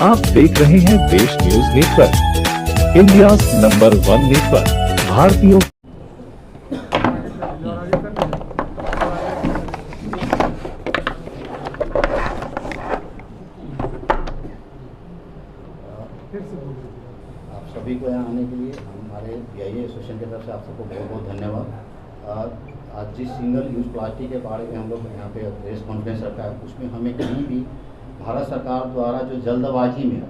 आप देख रहे हैं देश news network, India number 1 network, भारतीयों। आप सभी को यहाँ आने के लिए हमारे PIA एसोसिएशन की तरफ से आप सबको बहुत बहुत धन्यवाद। आज जिस सिंगल यूज प्लास्टिक के बारे में हम लोग यहाँ पे प्रेस कॉन्फ्रेंस रखा है, उसमें हमें कहीं भी भारत सरकार द्वारा जो जल्दबाजी में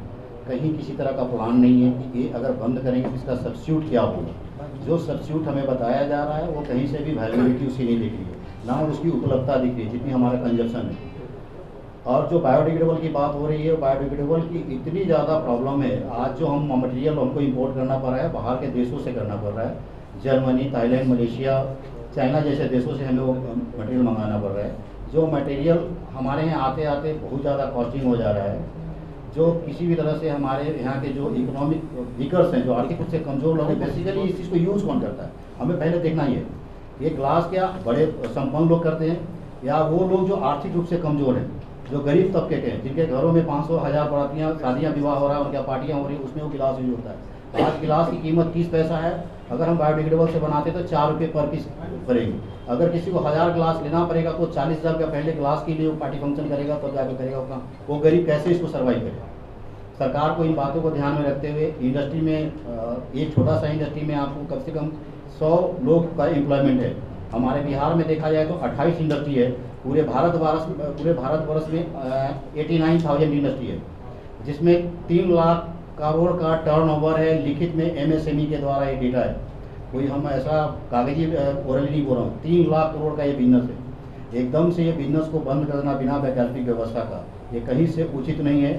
कहीं किसी तरह का प्लान नहीं है कि ये अगर बंद करेंगे तो इसका सब्स्टिट्यूट क्या होगा। जो सब्स्टिट्यूट हमें बताया जा रहा है वो कहीं से भी वैलिडिटी उसकी नहीं दिख रही है, ना उसकी उपलब्धता दिख रही है जितनी हमारा कंजप्शन है। और जो बायोडिग्रेडेबल की बात हो रही है, बायोडिग्रेडेबल की इतनी ज़्यादा प्रॉब्लम है। आज जो हम मटेरियल हमको इंपोर्ट करना पड़ रहा है, बाहर के देशों से करना पड़ रहा है, जर्मनी, थाईलैंड, मलेशिया, चाइना जैसे देशों से हमें वो मटेरियल मंगाना पड़ रहा है। जो मटेरियल हमारे यहाँ आते आते बहुत ज़्यादा कॉस्टिंग हो जा रहा है, जो किसी भी तरह से हमारे यहाँ के जो इकोनॉमिक वीकर्स हैं, जो आर्थिक रूप से कमज़ोर लोग हैं, बेसिकली इस चीज़ को यूज़ कौन करता है, हमें पहले देखना ही है। ये ग्लास क्या बड़े संपन्न लोग करते हैं या वो लोग जो आर्थिक रूप से कमज़ोर हैं, जो गरीब तबके के हैं, जिनके घरों में 500-1000 बरातियाँ शादियाँ विवाह हो रहा है, उनकी पार्टियाँ हो रही है, उसमें वो गिलास यूज होता है। आज गिलास की कीमत 30 पैसा है, अगर हम बायोडिग्रेडेबल से बनाते तो 4 रुपये पर पीस पड़ेगी। अगर किसी को 1000 गिलास लेना पड़ेगा तो 40,000 रुपया पहले गिलास के लिए वो पार्टी फंक्शन करेगा, तब जाकर करेगा वो काम। वो गरीब कैसे इसको सर्वाइव करेगा। सरकार को इन बातों को ध्यान में रखते हुए इंडस्ट्री में एक छोटा सा इंडस्ट्री में आपको कम से कम 100 लोग का एम्प्लॉयमेंट है। हमारे बिहार में देखा जाए तो 28 इंडस्ट्री है। पूरे भारतवर्ष में 89,000 इंडस्ट्री है, जिसमें 3 लाख करोड़ का टर्नओवर है। लिखित में MSME के द्वारा ये डेटा है, कोई हम ऐसा कागजी ओरली नहीं बोल रहा हूँ। 3 लाख करोड़ का ये बिजनेस है। एकदम से ये बिजनेस को बंद करना बिना वैकल्पिक व्यवस्था का ये कहीं से उचित नहीं है।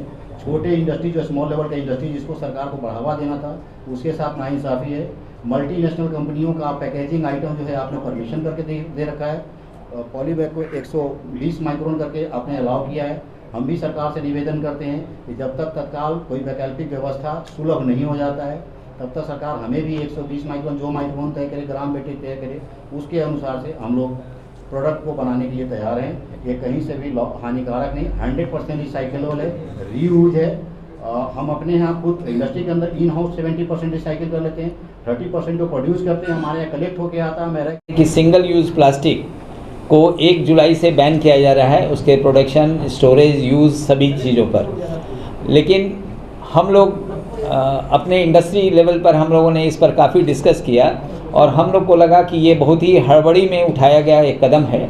छोटे इंडस्ट्री जो स्मॉल लेवल का इंडस्ट्री जिसको सरकार को बढ़ावा देना था, उसके साथ नाइंसाफ़ी है। मल्टीनेशनल कंपनियों का पैकेजिंग आइटम जो है आपने परमिशन करके दे रखा है। पॉलीबैग को 120 माइक्रोन करके आपने अलाउ किया है। हम भी सरकार से निवेदन करते हैं कि जब तक तत्काल कोई वैकल्पिक व्यवस्था सुलभ नहीं हो जाता है, तब तक सरकार हमें भी 120 माइक्रोन जो माइक्रोन तय करे, ग्राम मीटर तय करे, उसके अनुसार से हम लोग प्रोडक्ट को बनाने के लिए तैयार हैं। ये कहीं से भी हानिकारक नहीं, 100% रिसाइकलेबल है, रीयूज है। हम अपने यहाँ खुद इंडस्ट्री के अंदर इन हाउस 70% रिसाइकिल कर लेते हैं, 30% जो प्रोड्यूस करते हैं हमारे यहाँ कलेक्ट होकर आता है। मेरा कि सिंगल यूज़ प्लास्टिक को 1 जुलाई से बैन किया जा रहा है, उसके प्रोडक्शन, स्टोरेज, यूज़ सभी चीज़ों पर। लेकिन हम लोग अपने इंडस्ट्री लेवल पर हम लोगों ने इस पर काफ़ी डिस्कस किया और हम लोग को लगा कि ये बहुत ही हड़बड़ी में उठाया गया एक कदम है।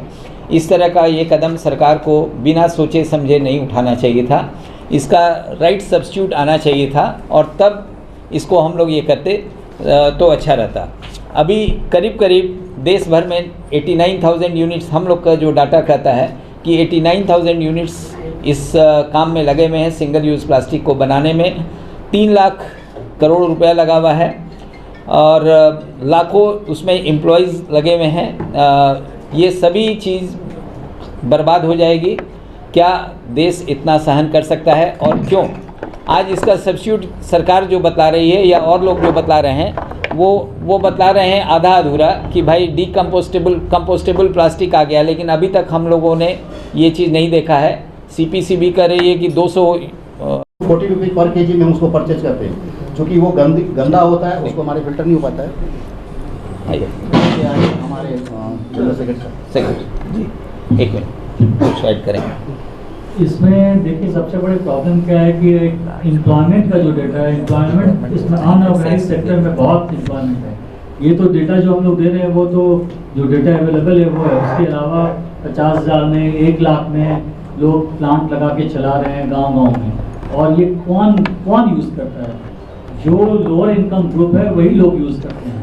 इस तरह का ये कदम सरकार को बिना सोचे समझे नहीं उठाना चाहिए था। इसका राइट सब्स्टिट्यूट आना चाहिए था और तब इसको हम लोग ये करते तो अच्छा रहता। अभी करीब करीब देश भर में 89,000 यूनिट्स, हम लोग का जो डाटा कहता है कि 89,000 यूनिट्स इस काम में लगे हुए हैं। सिंगल यूज़ प्लास्टिक को बनाने में 3 लाख करोड़ रुपया लगा हुआ है और लाखों उसमें एम्प्लॉयज़ लगे हुए हैं। ये सभी चीज़ बर्बाद हो जाएगी। क्या देश इतना सहन कर सकता है और क्यों? आज इसका सब्स्टिट्यूट सरकार जो बता रही है या और लोग जो बता रहे हैं वो बता रहे हैं आधा अधूरा कि भाई कंपोस्टेबल प्लास्टिक आ गया, लेकिन अभी तक हम लोगों ने ये चीज़ नहीं देखा है। CPC भी कर रही है कि 40 रुपये पर केजी में हम उसको परचेज करते हैं, क्योंकि वो गंदा होता है, उसको हमारे फिल्टर नहीं हो पाता है। हमारे सेक्रेटरी जी 1 मिनट ऐड करेंगे। इसमें देखिए सबसे बड़ी प्रॉब्लम क्या है कि एम्प्लॉयमेंट का जो डेटा है, एम्प्लॉयमेंट इसमें अनऑर्गेनाइज सेक्टर में बहुत एम्प्लॉयमेंट है। ये तो डेटा जो हम लोग दे रहे हैं वो तो जो डेटा अवेलेबल है वो है। उसके अलावा 50,000 में 1 लाख में लोग प्लांट लगा के चला रहे हैं गांव-गांव में। और ये कौन यूज़ करता है? जो लोअर इनकम ग्रुप है वही लोग यूज़ करते हैं।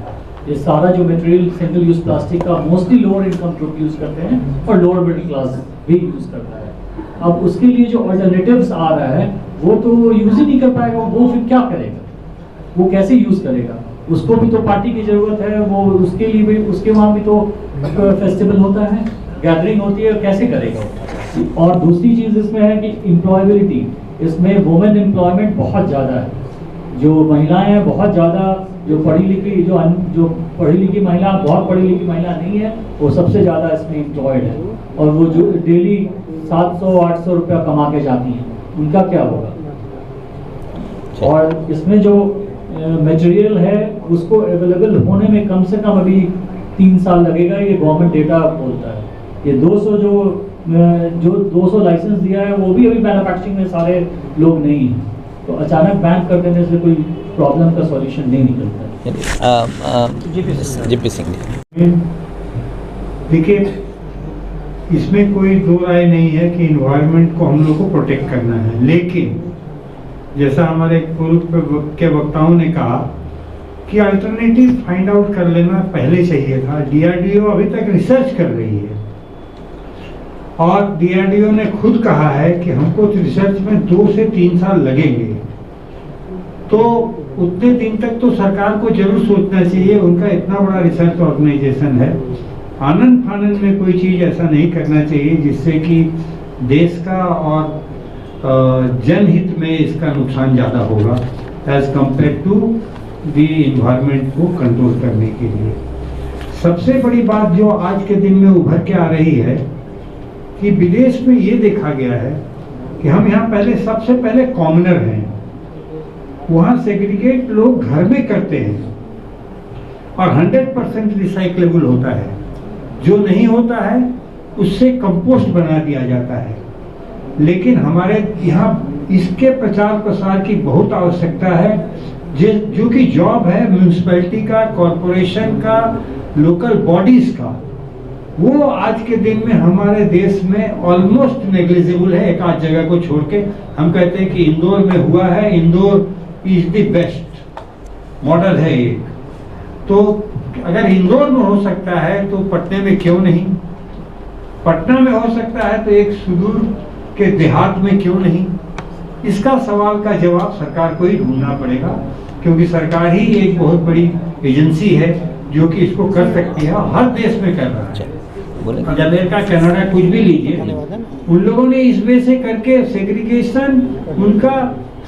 ये सारा जो मटेरियल सिंगल यूज़ प्लास्टिक का mostly lower income group use करते हैं और लोअर मिडिल क्लास भी यूज़ करता है। अब उसके लिए जो अल्टरनेटिव्स आ रहा है वो तो यूज़ ही नहीं कर पाएगा। वो फिर क्या करेगा? वो कैसे यूज़ करेगा? उसको भी तो पार्टी की ज़रूरत है, वो उसके लिए भी, उसके वहाँ भी तो फेस्टिवल होता है, गैदरिंग होती है, कैसे करेगा? और दूसरी चीज़ इसमें है कि एम्प्लॉयबिलिटी, इसमें वुमेन एम्प्लॉयमेंट बहुत ज़्यादा है। जो महिलाएं हैं बहुत ज़्यादा, जो पढ़ी लिखी महिला, बहुत पढ़ी लिखी महिला नहीं है, वो सबसे ज़्यादा इसमें एम्प्लॉयड है। और वो जो डेली 700-800 रुपया कमा के जाती हैं, उनका क्या होगा? और इसमें जो मटेरियल है उसको अवेलेबल होने में कम से कम अभी 3 साल लगेगा, ये गवर्नमेंट डेटा बोलता है। ये 200 जो 200 लाइसेंस दिया है वो भी अभी मैन्युफैक्चरिंग में सारे लोग नहीं हैं, तो अचानक बैन कर देने से कोई प्रॉब्लम का सॉल्यूशन नहीं निकलता है। जीपी सिंह। देखिए, इसमें कोई दो राय नहीं है कि इन्वायरमेंट को हम लोग को प्रोटेक्ट करना है, लेकिन जैसा हमारे पूर्व के वक्ताओं ने कहा कि अल्टरनेटिव फाइंड आउट कर लेना पहले चाहिए था। डीआरडीओ अभी तक रिसर्च कर रही है और डीआरडीओ ने खुद कहा है कि हमको रिसर्च में 2 से 3 साल लगेंगे, तो उतने दिन तक तो सरकार को जरूर सोचना चाहिए। उनका इतना बड़ा रिसर्च ऑर्गेनाइजेशन है, आनंद फानंद में कोई चीज़ ऐसा नहीं करना चाहिए जिससे कि देश का और जनहित में इसका नुकसान ज़्यादा होगा as compare to the environment को कंट्रोल करने के लिए। सबसे बड़ी बात जो आज के दिन में उभर के आ रही है कि विदेश में ये देखा गया है कि हम यहाँ सबसे पहले कॉमनर हैं, वहाँ सेग्रीगेट लोग घर में करते हैं और 100% रिसाइक्लेबल होता है। जो नहीं होता है उससे कंपोस्ट बना दिया जाता है। लेकिन हमारे यहाँ इसके प्रचार प्रसार की बहुत आवश्यकता है, जो कि जॉब है म्यूनिसिपैलिटी का, कॉरपोरेशन का, लोकल बॉडीज का, वो आज के दिन में हमारे देश में ऑलमोस्ट नेग्लिजिबल है। एक आध जगह को छोड़ के हम कहते हैं कि इंदौर में हुआ है, Indore is the best model है एक। तो अगर इंदौर में हो सकता है तो पटना में क्यों नहीं, पटना में हो सकता है तो एक सुदूर के देहात में क्यों नहीं। इसका सवाल का जवाब सरकार को ही ढूंढना पड़ेगा, क्योंकि सरकार ही एक बहुत बड़ी एजेंसी है जो कि इसको कर सकती है, हर देश में कर रहा है। अमेरिका, कनाडा, कुछ भी लीजिए, उन लोगों ने इस वे से करके सेग्रीगेशन उनका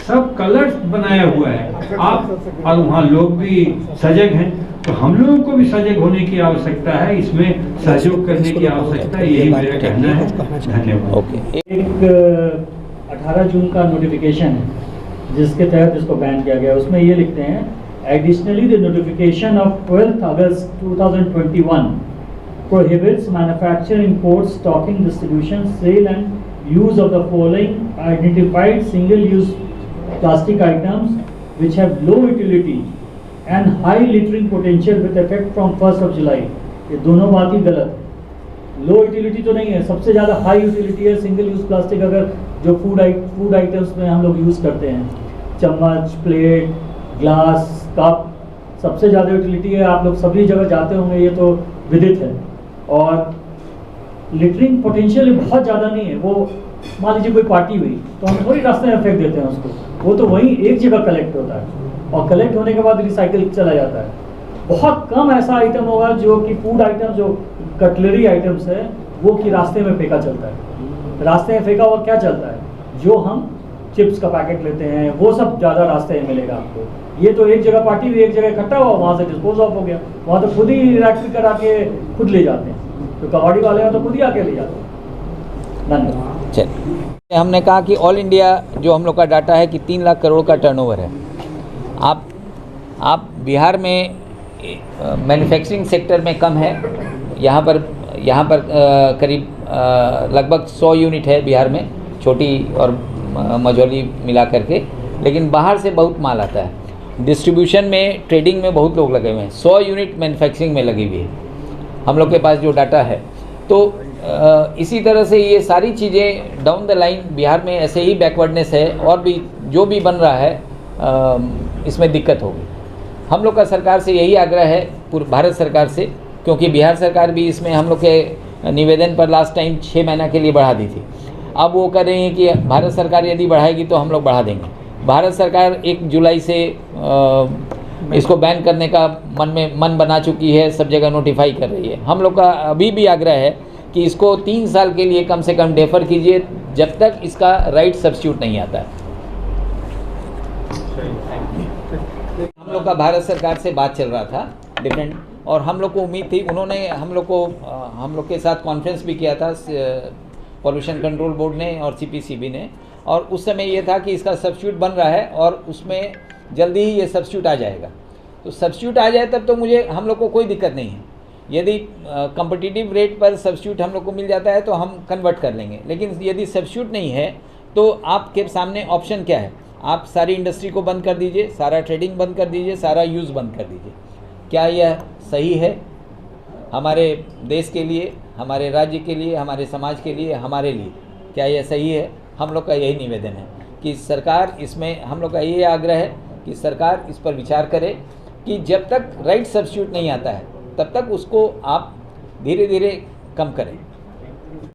सब कलर्स बनाया हुआ है। आप और वहाँ लोग भी सजग हैं, तो हम लोगों को भी सजग होने की आवश्यकता है, इसमें सहयोग करने की आवश्यकता है, यही मेरा कहना है। धन्यवाद। एक 18 जून का नोटिफिकेशन है जिसके तहत इसको बैन किया गया। उसमें ये लिखते हैं, additionally the notification of 12 August 2021 prohibits manufacture, import, stocking, distribution, sale and use of the following identified single-use plastic items which have low utility and high littering potential with effect from 1st of July। ये दोनों बात ही गलत है। लो utility तो नहीं है, सबसे ज़्यादा हाई यूटिलिटी है सिंगल यूज़ प्लास्टिक। अगर जो फूड आइटम्स में हम लोग यूज़ करते हैं, चम्मच, प्लेट, ग्लास, कप, सबसे ज़्यादा यूटिलिटी है। आप लोग सभी जगह जाते होंगे, ये तो विदित है। और लिटरिंग पोटेंशियल बहुत ज़्यादा नहीं है। वो मान लीजिए कोई पार्टी हुई तो हम थोड़ी रास्ते में फेंक देते हैं उसको, वो तो वहीं एक जगह कलेक्ट होता है और कलेक्ट होने के बाद रिसाइकिल चला जाता है। बहुत कम ऐसा आइटम होगा जो कि फूड आइटम, जो कटलरी आइटम्स है, वो कि रास्ते में फेंका चलता है। रास्ते में फेंका हुआ क्या चलता है, जो हम चिप्स का पैकेट लेते हैं, वो सब ज़्यादा रास्ते में मिलेगा आपको। ये तो एक जगह पार्टी हुई, एक जगह इकट्ठा हुआ, वहाँ से डिस्पोज ऑफ हो गया, वहाँ तो खुद ही रिसाइकिल करा के खुद ले जाते हैं। तो कबाड़ी वाले हैं तो खुद ही आके ले जाते हैं। धन्यवाद। चलिए, हमने कहा कि ऑल इंडिया जो हम लोग का डाटा है कि 3 लाख करोड़ का टर्नओवर है। आप बिहार में मैन्युफैक्चरिंग सेक्टर में कम है, यहाँ पर करीब लगभग 100 यूनिट है बिहार में, छोटी और मझौली मिला करके, लेकिन बाहर से बहुत माल आता है। डिस्ट्रीब्यूशन में, ट्रेडिंग में बहुत लोग लगे हुए हैं। 100 यूनिट मैन्युफैक्चरिंग में लगी हुई है हम लोग के पास जो डाटा है। तो इसी तरह से ये सारी चीज़ें डाउन द लाइन बिहार में ऐसे ही बैकवर्डनेस है, और भी जो भी बन रहा है इसमें दिक्कत होगी। हम लोग का सरकार से यही आग्रह है, पूर्व भारत सरकार से, क्योंकि बिहार सरकार भी इसमें हम लोग के निवेदन पर लास्ट टाइम 6 महीना के लिए बढ़ा दी थी। अब वो कह रहे हैं कि भारत सरकार यदि बढ़ाएगी तो हम लोग बढ़ा देंगे। भारत सरकार 1 जुलाई से इसको बैन करने का मन बना चुकी है, सब जगह नोटिफाई कर रही है। हम लोग का अभी भी आग्रह है कि इसको 3 साल के लिए कम से कम डेफर कीजिए, जब तक इसका राइट सब्स्टिट्यूट नहीं आता है। हम लोग का भारत सरकार से बात चल रहा था डिफरेंट, और हम लोग को उम्मीद थी, उन्होंने हम लोग के साथ कॉन्फ्रेंस भी किया था, पॉल्यूशन कंट्रोल बोर्ड ने और CPCB ने, और उस समय ये था कि इसका सब्स्टिट्यूट बन रहा है और उसमें जल्दी ही ये सब्स्टिट्यूट आ जाएगा। तो सब्स्टिट्यूट आ जाए तब तो हम लोग को कोई दिक्कत नहीं है। यदि कम्पिटिटिव रेट पर सब्स्टिट्यूट हम लोग को मिल जाता है तो हम कन्वर्ट कर लेंगे, लेकिन यदि सब्स्टिट्यूट नहीं है तो आपके सामने ऑप्शन क्या है? आप सारी इंडस्ट्री को बंद कर दीजिए, सारा ट्रेडिंग बंद कर दीजिए, सारा यूज़ बंद कर दीजिए। क्या यह सही है हमारे देश के लिए, हमारे राज्य के लिए, हमारे समाज के लिए, हमारे लिए? क्या यह सही है? हम लोग का यही निवेदन है कि सरकार इसमें, हम लोग का ये आग्रह है कि सरकार इस पर विचार करे कि जब तक राइट सब्स्टिट्यूट नहीं आता है तब तक उसको आप धीरे धीरे कम करें।